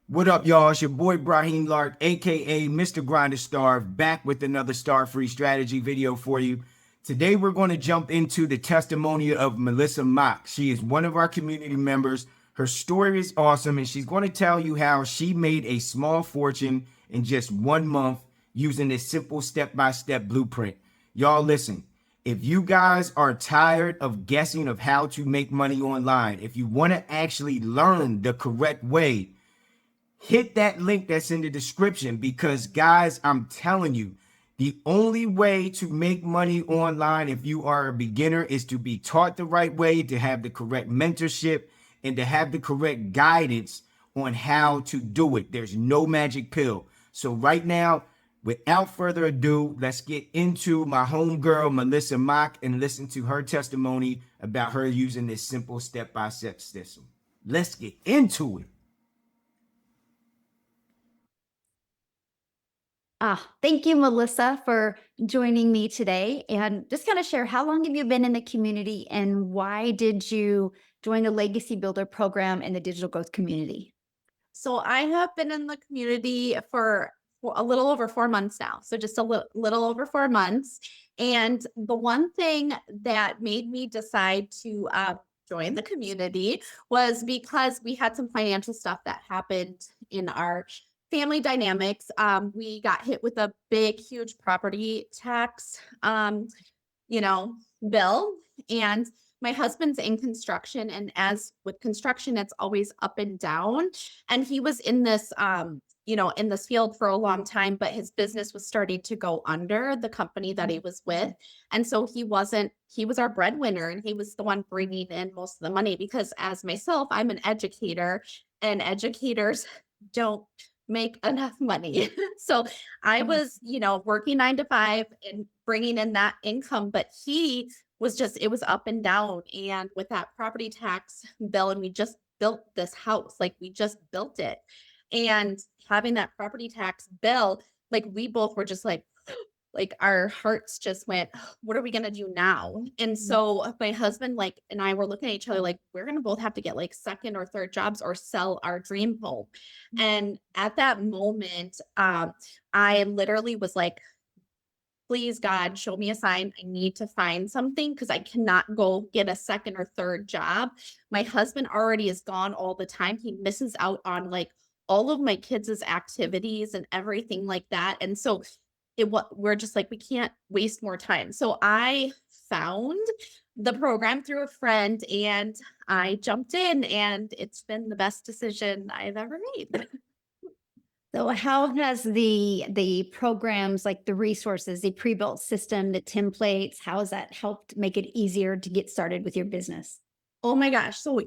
What up, y'all? It's your boy Braheem Larke, aka Mr. Grinder Starve, back with another Star-Free strategy video for you. Today, we're going to jump into the testimony of Melissa Mock. She is one of our community members. Her story is awesome, and she's going to tell you how she made a small fortune in just 1 month using this simple step-by-step blueprint. Y'all, listen. If you guys are tired of guessing of how to make money online, if you want to actually learn the correct way, hit that link that's in the description, because guys, I'm telling you, the only way to make money online if you are a beginner is to be taught the right way, to have the correct mentorship, and to have the correct guidance on how to do it. There's no magic pill. So right now, without further ado, let's get into my homegirl Melissa Mock and listen to her testimony about her using this simple step-by-step system. Let's get into it. Thank you, Melissa, for joining me today. And just kind of share, how long have you been in the community and why did you join the Legacy Builder program in the digital growth community? So I have been in the community for a little over 4 months now. So just a little over 4 months. And the one thing that made me decide to join the community was because we had some financial stuff that happened in our family dynamics. We got hit with a big, huge property tax, you know, bill. And my husband's in construction. And as with construction, it's always up and down. And he was in this, in this field for a long time, but his business was starting to go under the company that he was with. And so he was our breadwinner and he was the one bringing in most of the money because as myself, I'm an educator and educators don't make enough money. So I was, working 9 to 5 and bringing in that income, but he was just, it was up and down. And with that property tax bill, and we just built this house, like we just built it. And having that property tax bill, like we both were just like our hearts just went, what are we gonna do now? And so my husband and I were looking at each other like we're gonna both have to get like second or third jobs or sell our dream home. And at that moment, I literally was like, please God, show me a sign. I need to find something because I cannot go get a second or third job. My husband already is gone all the time. He misses out on like all of my kids' activities and everything like that. And so we're just like, we can't waste more time. So I found the program through a friend and I jumped in and it's been the best decision I've ever made. So how has the programs, like the resources, the pre-built system, the templates, how has that helped make it easier to get started with your business? Oh my gosh. So,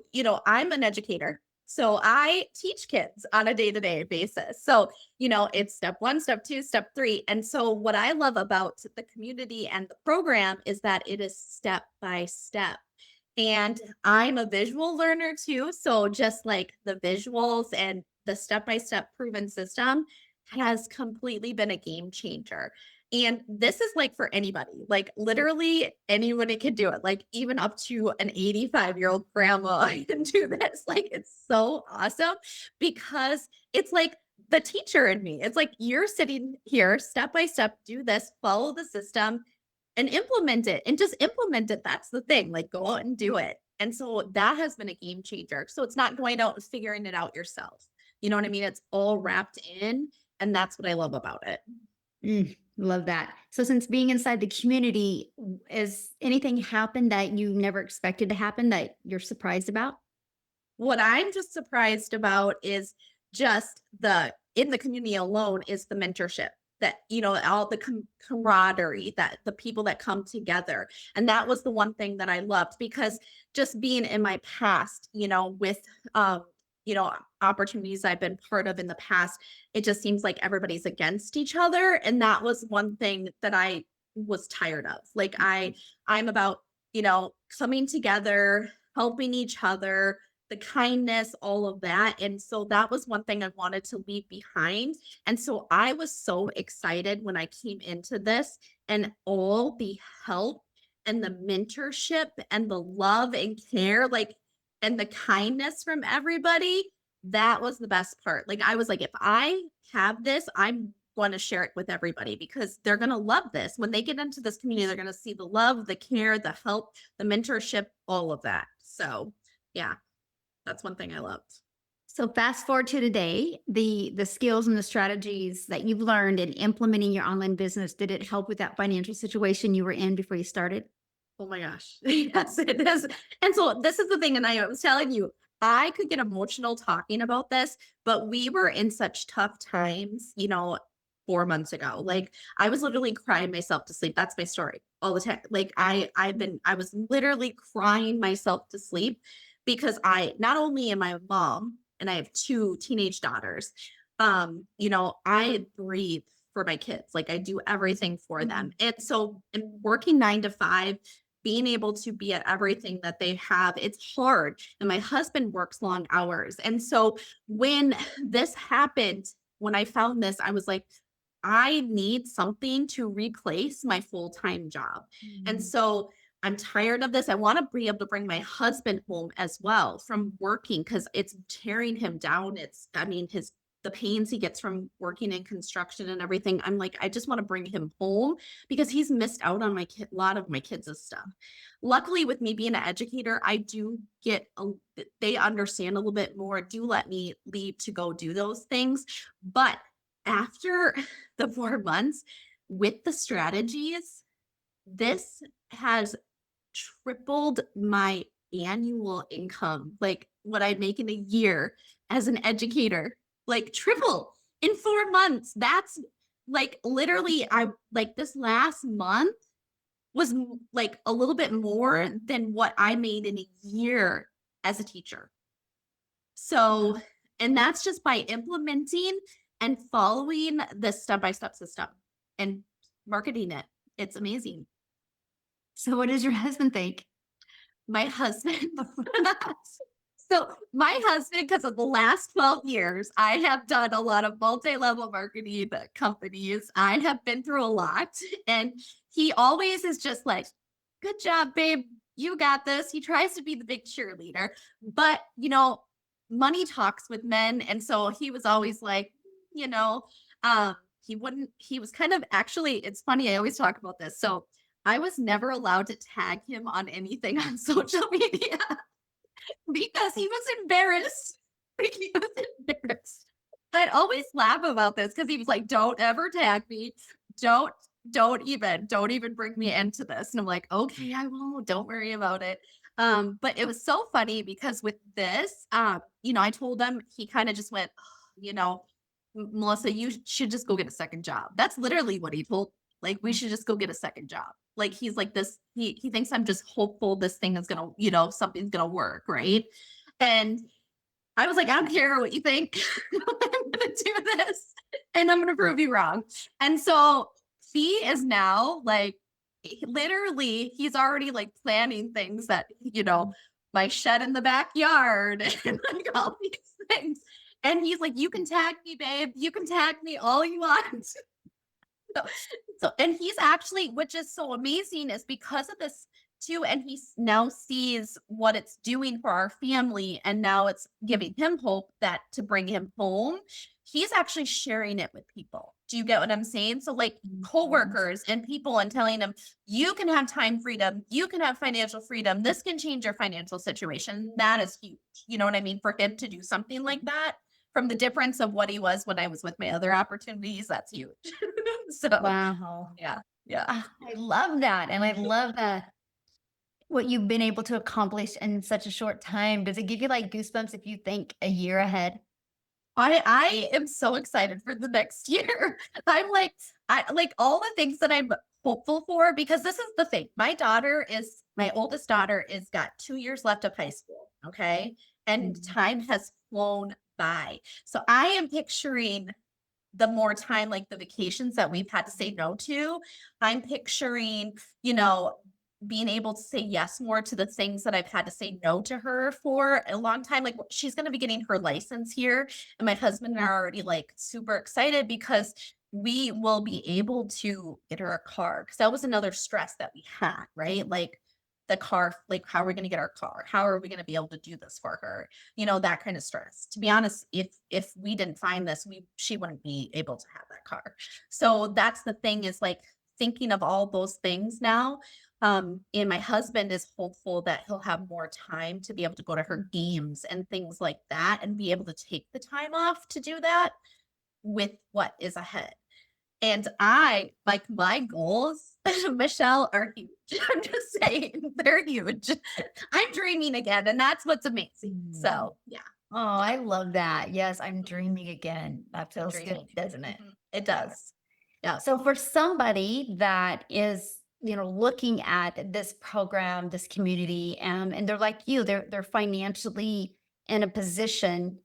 I'm an educator. So I teach kids on a day-to-day basis. So, it's step one, step two, step three. And so what I love about the community and the program is that it is step by step. And I'm a visual learner too. So just like the visuals and the step-by-step proven system has completely been a game changer. And this is like for anybody, like literally anybody can do it, like even up to an 85-year-old grandma can do this. Like it's so awesome because it's like the teacher in me. It's like you're sitting here step by step, do this, follow the system and implement it and just implement it. That's the thing. Like go out and do it. And so that has been a game changer. So it's not going out and figuring it out yourself. You know what I mean? It's all wrapped in. And that's what I love about it. Love that. So since being inside the community, has anything happened that you never expected to happen that you're surprised about? What I'm just surprised about is just in the community alone is the mentorship that, all the camaraderie that the people that come together. And that was the one thing that I loved because just being in my past, with, you know, opportunities I've been part of in the past, it just seems like everybody's against each other. And that was one thing that I was tired of. Like I'm about, coming together, helping each other, the kindness, all of that. And so that was one thing I wanted to leave behind. And so I was so excited when I came into this and all the help and the mentorship and the love and care, like, and the kindness from everybody. that was the best part. Like, I was like, if I have this, I'm going to share it with everybody because they're going to love this. When they get into this community, they're going to see the love, the care, the help, the mentorship, all of that. So, yeah, that's one thing I loved. So fast forward to today, the skills and the strategies that you've learned in implementing your online business, did it help with that financial situation you were in before you started? Oh my gosh. Yes, it is. And so this is the thing. And I was telling you, I could get emotional talking about this, but we were in such tough times, 4 months ago. Like, I was literally crying myself to sleep. That's my story all the time. Like, I was literally crying myself to sleep because not only am I a mom and I have two teenage daughters, I breathe for my kids. Like, I do everything for them. And so in working 9 to 5, being able to be at everything that they have, it's hard. And my husband works long hours. And so when this happened, when I found this, I was like, I need something to replace my full-time job. And so I'm tired of this. I want to be able to bring my husband home as well from working because it's tearing him down. The pains he gets from working in construction and everything. I'm like, I just want to bring him home because he's missed out on a lot of my kids' stuff. Luckily, with me being an educator, I do they understand a little bit more, do let me leave to go do those things. But after the 4 months with the strategies, this has tripled my annual income, like what I make in a year as an educator, like triple in 4 months. That's like literally, I like this last month was like a little bit more than what I made in a year as a teacher. So, and that's just by implementing and following the step-by-step system and marketing it. It's amazing. So what does your husband think? My husband. So my husband, because of the last 12 years, I have done a lot of multi-level marketing companies. I have been through a lot. And he always is just like, good job, babe. You got this. He tries to be the big cheerleader. But, money talks with men. And so he was always like, you know, he was kind of actually, it's funny. I always talk about this. So I was never allowed to tag him on anything on social media because he was embarrassed. He was embarrassed. I'd always laugh about this because he was like, don't ever tag me. Don't, don't even bring me into this. And I'm like, okay, I won't. Don't worry about it. But it was so funny because with this, I told him, he kind of just went, Melissa, you should just go get a second job. That's literally what he told. Like, we should just go get a second job. Like, he's like this, he thinks I'm just hopeful this thing is gonna, something's gonna work, right? And I was like, I don't care what you think. I'm gonna do this and I'm gonna prove you wrong. And so he is now like literally, he's already like planning things that, my shed in the backyard and like all these things. And he's like, you can tag me, babe. You can tag me all you want. So, and he's actually, which is so amazing, is because of this too. And he now sees what it's doing for our family. And now it's giving him hope that to bring him home, he's actually sharing it with people. Do you get what I'm saying? So, like coworkers and people, and telling them, you can have time freedom, you can have financial freedom. This can change your financial situation. That is huge. You know what I mean? For him to do something like that, from the difference of what he was when I was with my other opportunities, that's huge. So, Wow. yeah, yeah. I love that. And I love that what you've been able to accomplish in such a short time. Does it give you like goosebumps if you think a year ahead? I am so excited for the next year. I'm like, I like all the things that I'm hopeful for, because this is the thing. My oldest daughter is got 2 years left of high school. Okay. And time has flown by. So I am picturing the more time, like the vacations that we've had to say no to, I'm picturing, being able to say yes more to the things that I've had to say no to her for a long time. Like, she's going to be getting her license here. And my husband and I are already like super excited because we will be able to get her a car. Cause that was another stress that we had, right? Like the car, like how are we going to get our car? How are we going to be able to do this for her? You know, that kind of stress. To be honest, if we didn't find this, she wouldn't be able to have that car. So that's the thing, is like thinking of all those things now. And my husband is hopeful that he'll have more time to be able to go to her games and things like that, and be able to take the time off to do that with what is ahead. And I, like, my goals, Michelle, are huge. I'm just saying, they're huge. I'm dreaming again, and that's what's amazing. So, yeah, Oh, I love that. Yes, I'm dreaming again. That feels dreaming. good, doesn't it? Mhm. It does. Yeah. So for somebody that is, looking at this program, this community, and they're like you, they're financially in a position,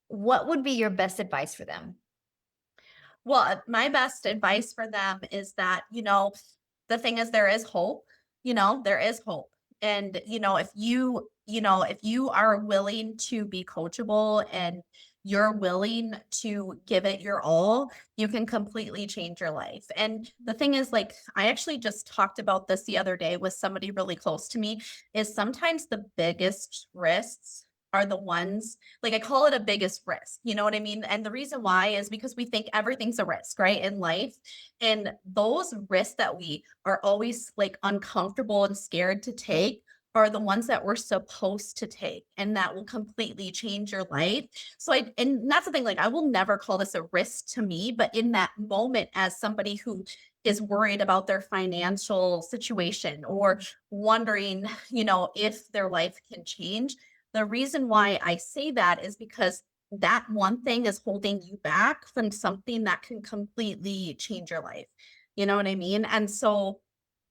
what would be your best advice for them? Well, my best advice for them is that, the thing is, there is hope, there is hope. And, if you are willing to be coachable and you're willing to give it your all, you can completely change your life. And the thing is, like, I actually just talked about this the other day with somebody really close to me, is sometimes the biggest risks are the ones, like, I call it a biggest risk, you know what I mean? And the reason why is because we think everything's a risk, right, in life. And those risks that we are always like uncomfortable and scared to take are the ones that we're supposed to take, and that will completely change your life. And that's the thing, like, I will never call this a risk to me, but in that moment, as somebody who is worried about their financial situation or wondering, if their life can change, the reason why I say that is because that one thing is holding you back from something that can completely change your life. You know what I mean? And so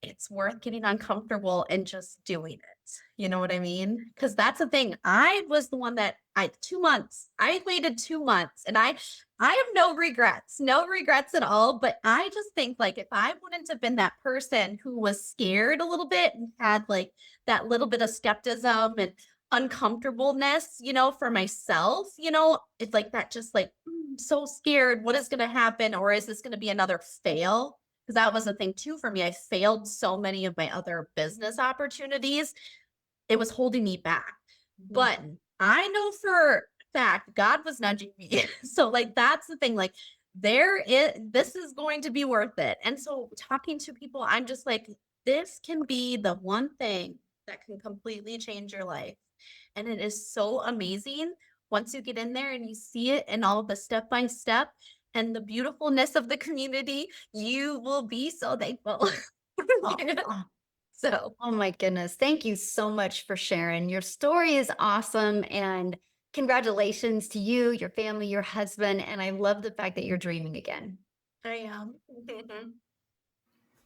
it's worth getting uncomfortable and just doing it. You know what I mean? Because that's the thing. I was the one that 2 months, I waited 2 months, and I have no regrets, no regrets at all. But I just think, like, if I wouldn't have been that person who was scared a little bit and had like that little bit of skepticism and uncomfortableness, for myself, it's like that, just like, so scared. What is going to happen? Or is this going to be another fail? Because that was the thing too for me. I failed so many of my other business opportunities. It was holding me back. But I know for a fact God was nudging me. So, like, that's the thing. Like, this is going to be worth it. And so talking to people, I'm just like, this can be the one thing that can completely change your life. And it is so amazing once you get in there and you see it and all of the step by step and the beautifulness of the community, you will be so thankful. Oh, So, oh my goodness. Thank you so much for sharing. Your story is awesome. And congratulations to you, your family, your husband. And I love the fact that you're dreaming again. I am. Mhm.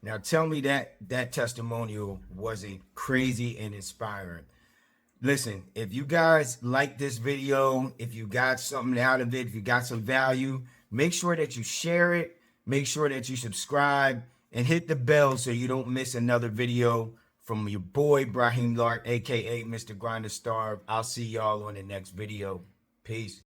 Now tell me that testimonial wasn't crazy and inspiring. Listen, if you guys like this video, if you got something out of it, if you got some value, make sure that you share it, make sure that you subscribe, and hit the bell so you don't miss another video from your boy Braheem Larke, aka Mr. Grinder Star. I'll see y'all on the next video. Peace.